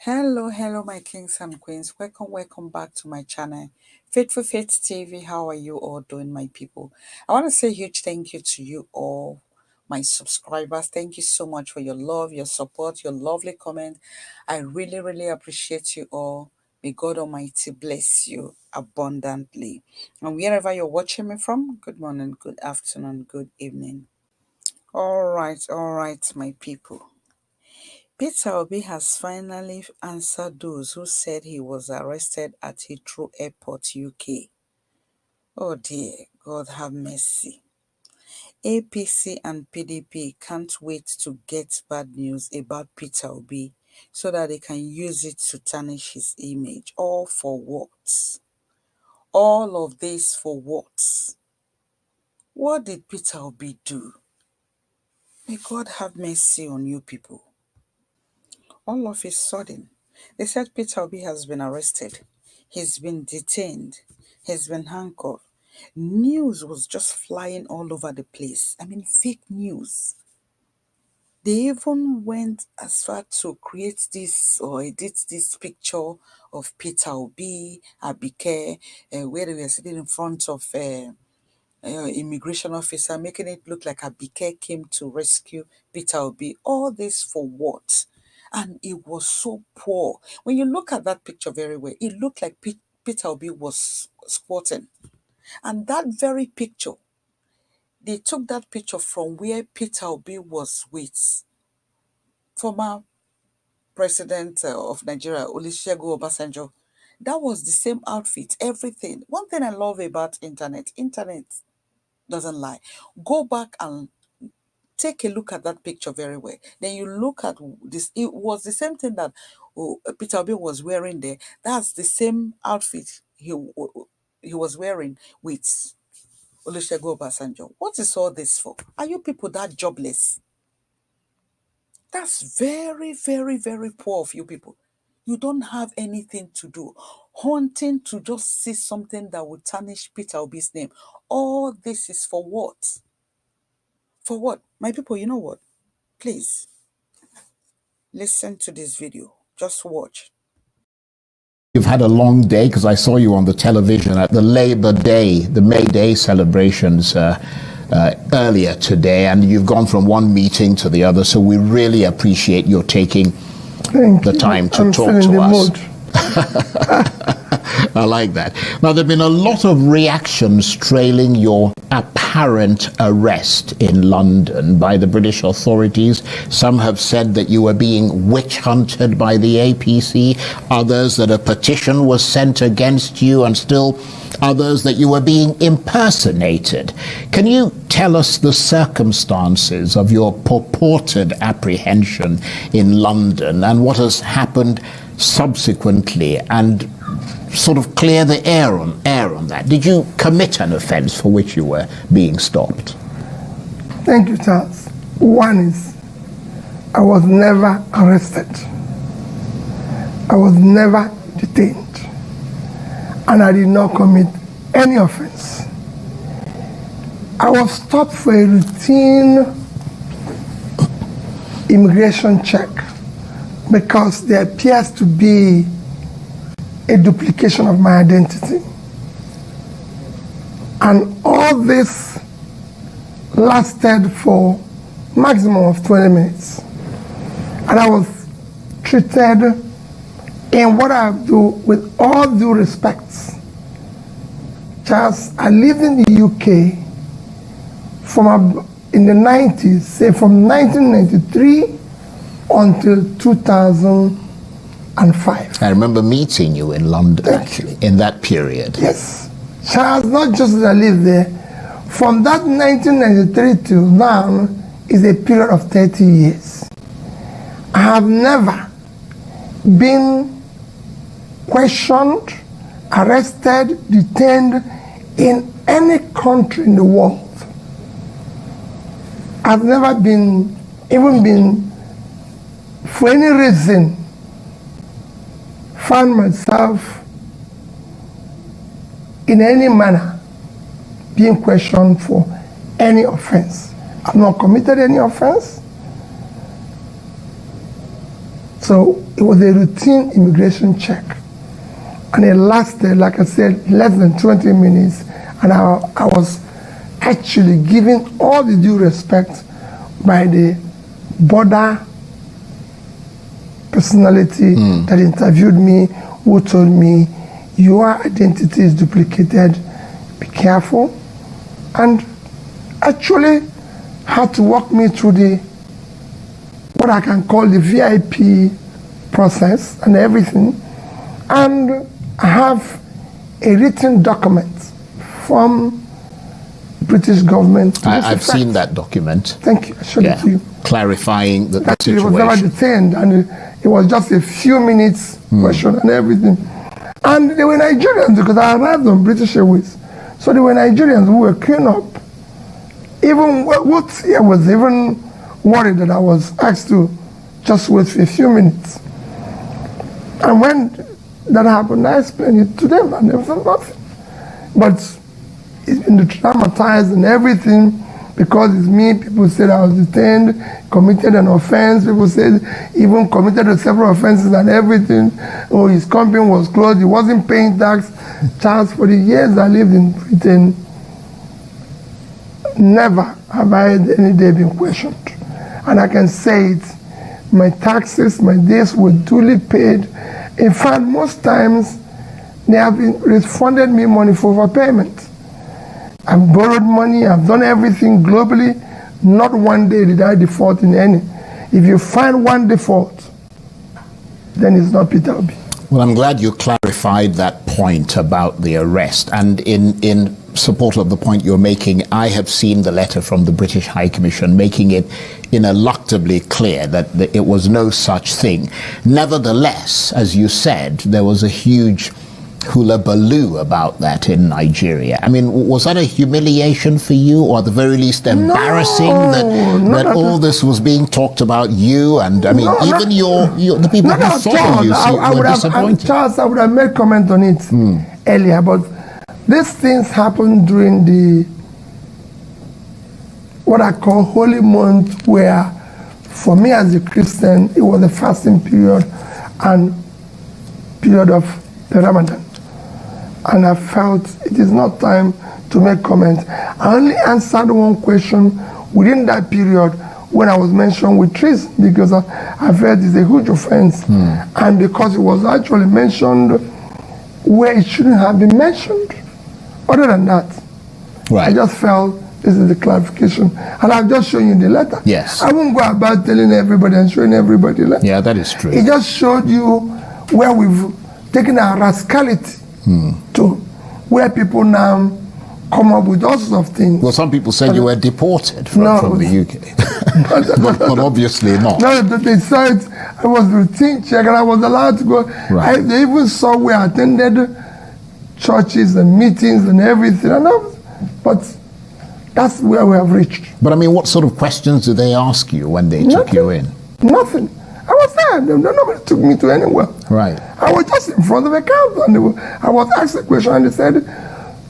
Hello, my kings and queens. Welcome back to my channel. Faithful Faith TV, how are you all doing, my people? I want to say a huge thank you to you all, my subscribers. Thank you so much for your love, your support, your lovely comment. I really appreciate you all. May God Almighty bless you abundantly. And wherever you're watching me from, good morning, good afternoon, good evening. All right, my people. Peter Obi has finally answered those who said he was arrested at Heathrow Airport, UK. Oh dear, God have mercy. APC and PDP can't wait to get bad news about Peter Obi so that they can use it to tarnish his image. All for what? All of this for what? What did Peter Obi do? May God have mercy on you people. All of a sudden, they said Peter Obi has been arrested. He's been detained. He's been handcuffed. News was just flying all over the place. I mean, fake news. They even went as far to create this or edit this picture of Peter Obi, Abike, where they were sitting in front of immigration officer, making it look like Abike came to rescue Peter Obi. All this for what? And it was so poor. When you look at that picture very well, it looked like Peter Obi was squatting. And that very picture, they took that picture from where Peter Obi was with former president of Nigeria, Olusegun Obasanjo. That was the same outfit, everything. One thing I love about internet doesn't lie. Go back and take a look at that picture very well. Then you look at this. It was the same thing that Peter Obi was wearing there. That's the same outfit he was wearing with Olusegun Obasanjo. What is all this for? Are you people that jobless? That's very poor of you people. You don't have anything to do. Hunting to just see something that will tarnish Peter Obi's name. All this is for what? For what? My people, you know what? Please, listen to this video. Just watch. You've had a long day because I saw you on the television at the Labor Day, the May Day celebrations earlier today, and you've gone from one meeting to the other, so we really appreciate your taking the time to talk to us. I like that. Now, there have been a lot of reactions trailing your apparent arrest in London by the British authorities. Some have said that you were being witch hunted by the APC, others that a petition was sent against you, and still others that you were being impersonated. Can you tell us the circumstances of your purported apprehension in London and what has happened subsequently, and sort of clear the air on that? Did you commit an offence for which you were being stopped? Thank you, Charles. One is, I was never arrested. I was never detained. And I did not commit any offence. I was stopped for a routine immigration check because there appears to be a duplication of my identity. And all this lasted for maximum of 20 minutes. And I was treated in what I do with all due respect. Charles, I lived in the UK in the 90s, say from 1993 until 2005. I remember meeting you in London, actually, in that period. Yes. Charles, not just that I lived there. From that 1993 till now is a period of 30 years. I have never been questioned, arrested, detained in any country in the world. I've never been, for any reason, found myself in any manner being questioned for any offense. I've not committed any offense. So it was a routine immigration check. And it lasted, like I said, less than 20 minutes. And I was actually given all the due respect by the border personality that interviewed me, who told me, your identity is duplicated, be careful. And actually had to walk me through the, what I can call the VIP process and everything. And I have a written document from British government. I've seen that document. Thank you. I showed it to you. Clarifying the Actually, situation. it was never detained, and it was just a few minutes question and everything. And they were Nigerians because I arrived on British Airways. So they were Nigerians who were queuing up. Even Woods here was even worried that I was asked to just wait for a few minutes. And when that happened, I explained it to them, and they said nothing. But it's been traumatized and everything. Because it's me, people said I was detained, committed an offense. People said even committed several offenses and everything. Oh, his company was closed. He wasn't paying tax. Charles, for the years I lived in Britain, never have I had any day been questioned. And I can say it, my taxes, my days were duly paid. In fact, most times they have refunded me money for overpayment. I've borrowed money, I've done everything globally. Not one day did I default in any. If you find one default, then it's not Peter Obi. Well, I'm glad you clarified that point about the arrest. And in support of the point you're making, I have seen the letter from the British High Commission making it ineluctably clear that it was no such thing. Nevertheless, as you said, there was a huge hullabaloo about that in Nigeria. I mean, was that a humiliation for you, or at the very least embarrassing that all this was being talked about you, and I mean, even the people who saw you were disappointed? Charles, I would have made comment on it earlier, but these things happened during the, what I call holy month, where for me as a Christian, it was a fasting period and period of the Ramadan. And I felt it is not time to make comments. I only answered one question within that period when I was mentioned with treason, because I felt it's a huge offense. And because it was actually mentioned where it shouldn't have been mentioned. Other than that, right. I just felt this is the clarification. And I've just shown you the letter. Yes. I won't go about telling everybody and showing everybody the letter. Yeah, that is true. It just showed you where we've taken our rascality to where people now come up with all sorts of things. Well, some people said you were deported from the UK. but obviously not. No, they saw it. I was routine check and I was allowed to go. Right. They even saw where I attended churches and meetings and everything. But that's where we have reached. But I mean, what sort of questions did they ask you when they took you in? Nothing. I was there. Nobody took me to anywhere. Right. I was just in front of a counter, and I was asked a question, and they said,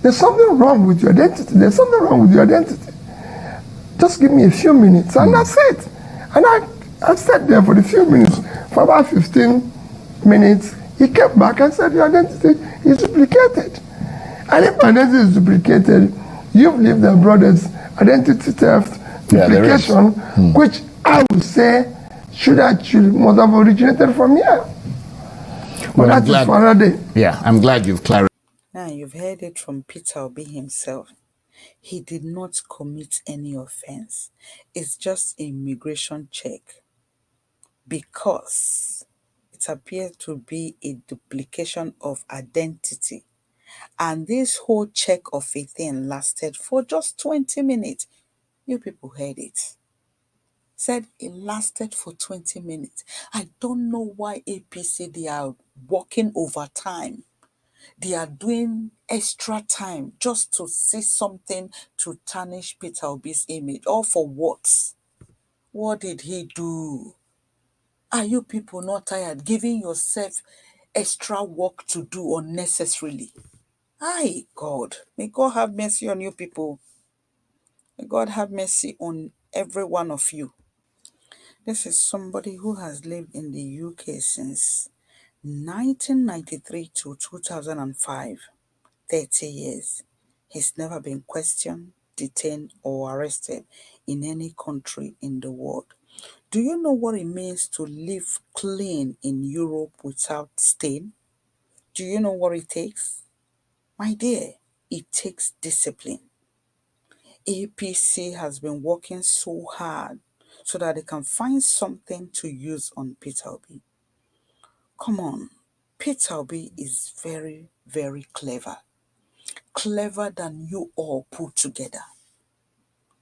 "There's something wrong with your identity. There's something wrong with your identity. Just give me a few minutes," and that's it. And I sat there for a few minutes. For about 15 minutes, he came back and said, "Your identity is duplicated." And if my identity is duplicated, you've lived abroad as identity theft, duplication, which I would say should actually must have originated from here. But that is for another day. Yeah, I'm glad you've clarified. Now you've heard it from Peter Obi himself. He did not commit any offense. It's just an immigration check because it appeared to be a duplication of identity. And this whole check of a thing lasted for just 20 minutes. You people heard it. Said it lasted for 20 minutes. I don't know why APC, they are working overtime. They are doing extra time just to see something to tarnish Peter Obi's image. All for what? What did he do? Are you people not tired giving yourself extra work to do unnecessarily? Aye, God. May God have mercy on you people. May God have mercy on every one of you. This is somebody who has lived in the UK since 1993 to 2005, 30 years. He's never been questioned, detained, or arrested in any country in the world. Do you know what it means to live clean in Europe without stain? Do you know what it takes? My dear, it takes discipline. APC has been working so hard so that they can find something to use on Peter Obi. Come on, Peter Obi is very, very clever. Clever than you all put together.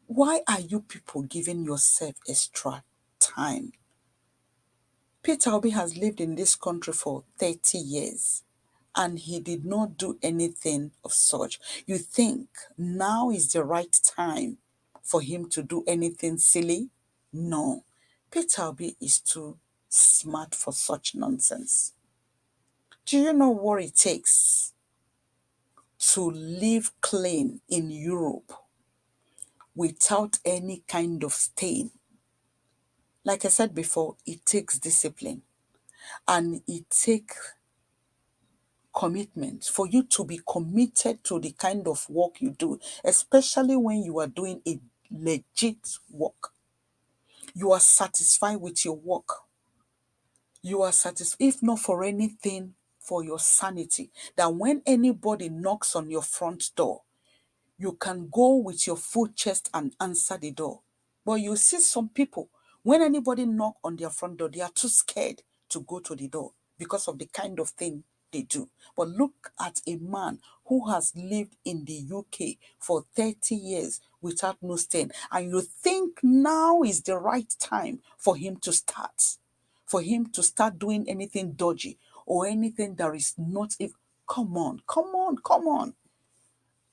Why are you people giving yourself extra time? Peter Obi has lived in this country for 30 years and he did not do anything of such. You think now is the right time for him to do anything silly? No. Peter Obi is too smart for such nonsense. Do you know what it takes to live clean in Europe without any kind of stain? Like I said before, it takes discipline and it takes commitment for you to be committed to the kind of work you do, especially when you are doing a legit work. You are satisfied with your work. You are satisfied, if not for anything, for your sanity. That when anybody knocks on your front door, you can go with your full chest and answer the door. But you see some people, when anybody knock on their front door, they are too scared to go to the door because of the kind of thing they do. But look at a man who has lived in the UK for 30 years without no stain, and you think now is the right time for him to start, doing anything dodgy or anything that is not if come on, come on, come on.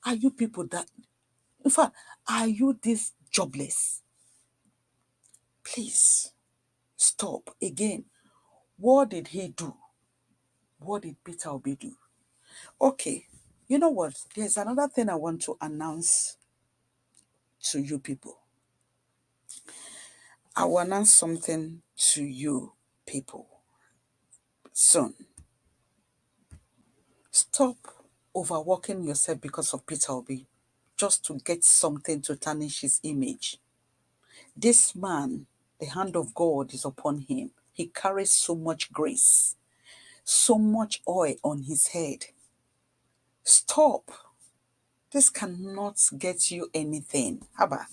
Are you people that, in fact, are you this jobless? Please stop. Again, what did he do? What did Peter Obi do? Okay, you know what? There's another thing I want to announce to you people. I will announce something to you people soon. Stop overworking yourself because of Peter Obi just to get something to tarnish his image. This man, the hand of God is upon him. He carries so much grace, so much oil on his head. Stop. This cannot get you anything. Haba.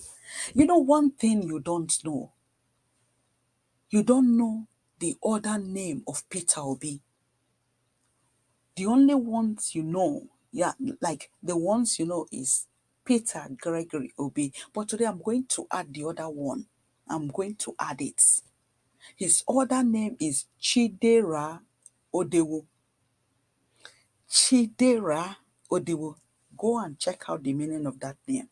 You know one thing you don't know? You don't know the other name of Peter Obi. The only ones you know, yeah, like the ones you know is Peter Gregory Obi. But today I'm going to add the other one. I'm going to add it. His other name is Chidera Odewo. Chidera Odewo. Go and check out the meaning of that name.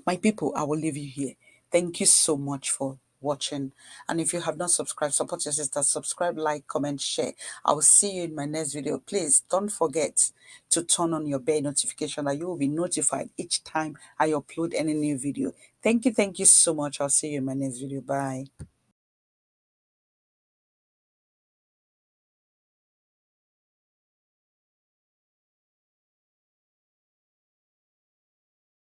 My people, I will leave you here. Thank you so much for watching. And if you have not subscribed, support your sister. Subscribe, like, comment, share. I will see you in my next video. Please don't forget to turn on your bell notification that you will be notified each time I upload any new video. Thank you so much. I'll see you in my next video. Bye.